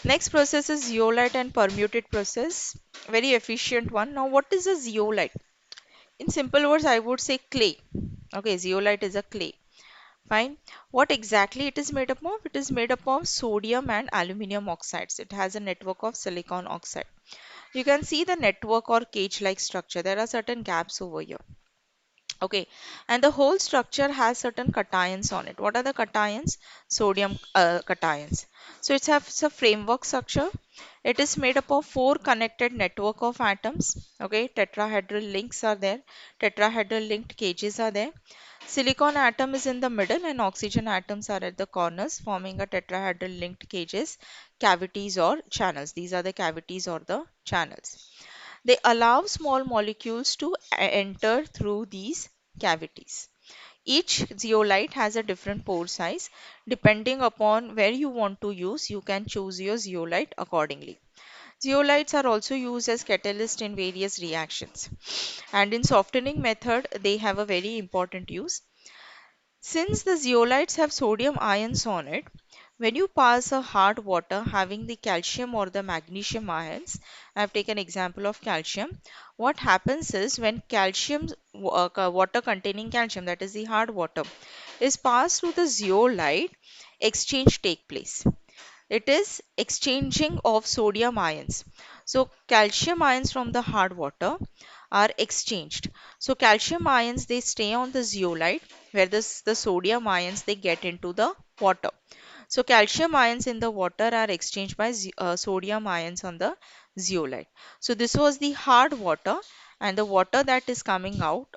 Next process is zeolite and permutate process. Very efficient one. Now, what is a zeolite? In simple words, I would say clay. Okay, zeolite is a clay. Fine. What exactly it is made up of? It is made up of sodium and aluminum oxides. It has a network of silicon oxide. You can see the network or cage-like structure. There are certain gaps over here. Okay, and the whole structure has certain cations on it. What are the cations? Sodium cations. So it's a framework structure. It is made up of four connected network of atoms. Okay, tetrahedral links are there. Tetrahedral linked cages are there. Silicon atom is in the middle and oxygen atoms are at the corners, forming a tetrahedral linked cages, cavities or channels. These are the cavities or the channels. They allow small molecules to enter through these cavities. Each zeolite has a different pore size. Depending upon where you want to use, you can choose your zeolite accordingly. Zeolites are also used as catalyst in various reactions. And in softening method, they have a very important use. Since the zeolites have sodium ions on it, when you pass a hard water having the calcium or the magnesium ions, I have taken example of calcium. What happens is when calcium water containing calcium, that is the hard water, is passed through the zeolite, exchange take place. It is exchanging of sodium ions. So calcium ions from the hard water are exchanged. So calcium ions they stay on the zeolite where the sodium ions they get into the water. So calcium ions in the water are exchanged by sodium ions on the zeolite. So this was the hard water, and the water that is coming out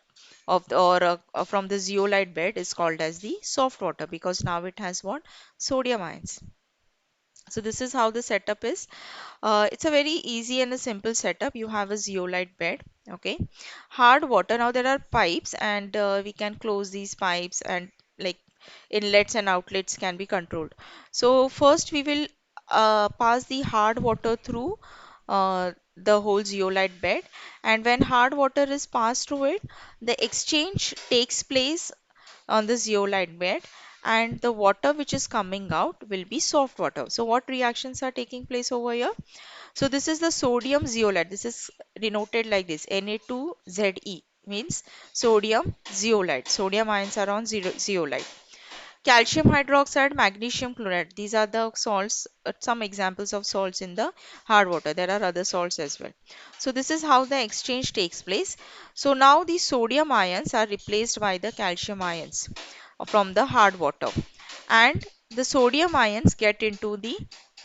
of the, or from the zeolite bed is called as the soft water because now it has what? Sodium ions. So this is how the setup is. It's a very easy and a simple setup. You have a zeolite bed, okay. Hard water. Now there are pipes, and we can close these pipes, and like inlets and outlets can be controlled. So first we will pass the hard water through the whole zeolite bed, and when hard water is passed through it, the exchange takes place on the zeolite bed, and the water which is coming out will be soft water. So what reactions are taking place over here? So this is the sodium zeolite. This is denoted like this, Na2Ze means sodium zeolite. Sodium ions are on zeolite. Calcium hydroxide, magnesium chloride. These are the salts, some examples of salts in the hard water. There are other salts as well. So this is how the exchange takes place. So now the sodium ions are replaced by the calcium ions from the hard water, and the sodium ions get into the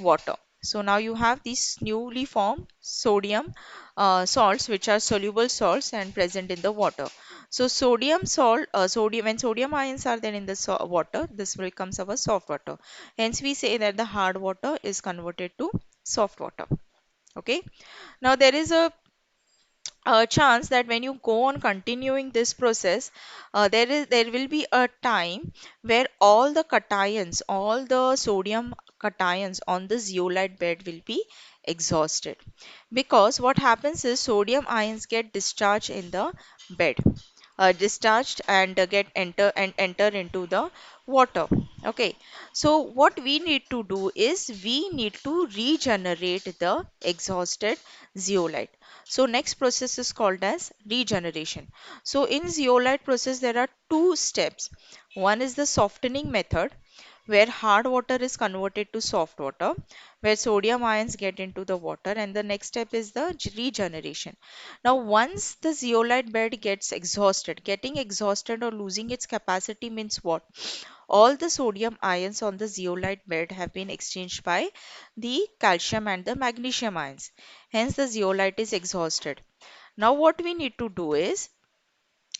water. So now you have these newly formed sodium salts which are soluble salts and present in the water. So sodium salt, when sodium ions are there in the water, this becomes our soft water. Hence we say that the hard water is converted to soft water. Okay. Now there is a chance that when you go on continuing this process, there will be a time where all the cations, all the sodium cations on the zeolite bed will be exhausted, because what happens is sodium ions get discharged in the bed, discharged and get enter into the water. Okay, so what we need to do is we need to regenerate the exhausted zeolite. So next process is called as regeneration. So in zeolite process there are two steps. One is the softening method, where hard water is converted to soft water, where sodium ions get into the water, and the next step is the regeneration. Now, once the zeolite bed gets exhausted, getting exhausted or losing its capacity means what? All the sodium ions on the zeolite bed have been exchanged by the calcium and the magnesium ions. Hence, the zeolite is exhausted. Now, what we need to do is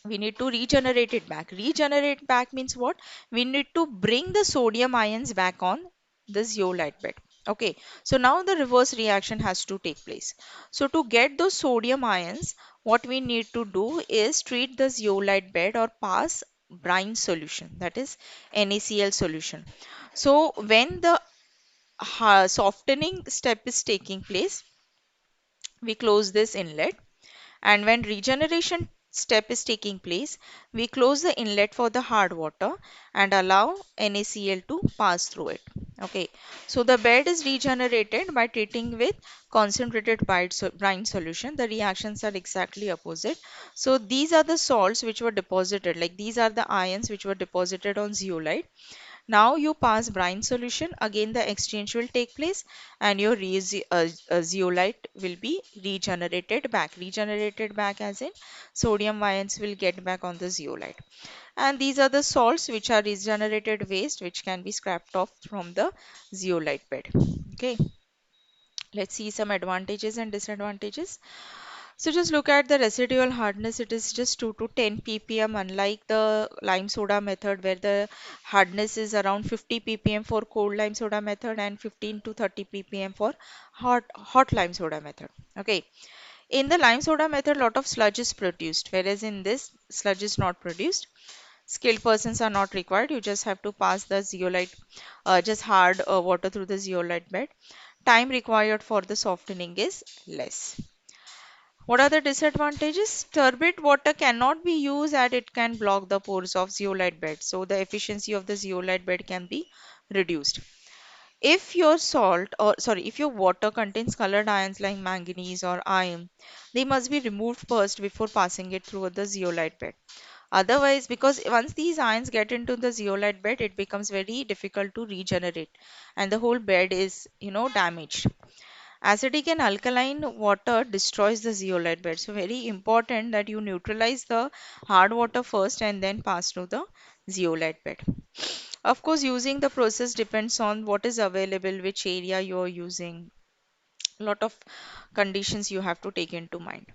we need to regenerate it back. Regenerate back means what? We need to bring the sodium ions back on the zeolite bed. Okay, so now the reverse reaction has to take place. So to get those sodium ions, what we need to do is treat the zeolite bed or pass brine solution, that is NaCl solution. So when the softening step is taking place, we close this inlet, and when regeneration step is taking place, we close the inlet for the hard water and allow NaCl to pass through it. Okay, so the bed is regenerated by treating with concentrated brine solution. The reactions are exactly opposite. So these are the salts which were deposited, like these are the ions which were deposited on zeolite. Now you pass brine solution, again the exchange will take place and your zeolite will be regenerated back. Regenerated back as in sodium ions will get back on the zeolite. And these are the salts which are regenerated waste which can be scrapped off from the zeolite bed. Okay, let's see some advantages and disadvantages. So just look at the residual hardness. It is just 2 to 10 ppm, unlike the lime soda method where the hardness is around 50 ppm for cold lime soda method and 15 to 30 ppm for hot lime soda method. Okay. In the lime soda method, lot of sludge is produced, whereas in this sludge is not produced. Skilled persons are not required. You just have to pass the zeolite, just hard water through the zeolite bed. Time required for the softening is less. What are the disadvantages? Turbid water cannot be used as it can block the pores of zeolite bed. So the efficiency of the zeolite bed can be reduced. If your if your water contains colored ions like manganese or iron, they must be removed first before passing it through the zeolite bed. Otherwise, because once these ions get into the zeolite bed, it becomes very difficult to regenerate and the whole bed is, damaged. Acidic and alkaline water destroys the zeolite bed. So very important that you neutralize the hard water first and then pass to the zeolite bed. Of course, using the process depends on what is available, which area you are using. A lot of conditions you have to take into mind.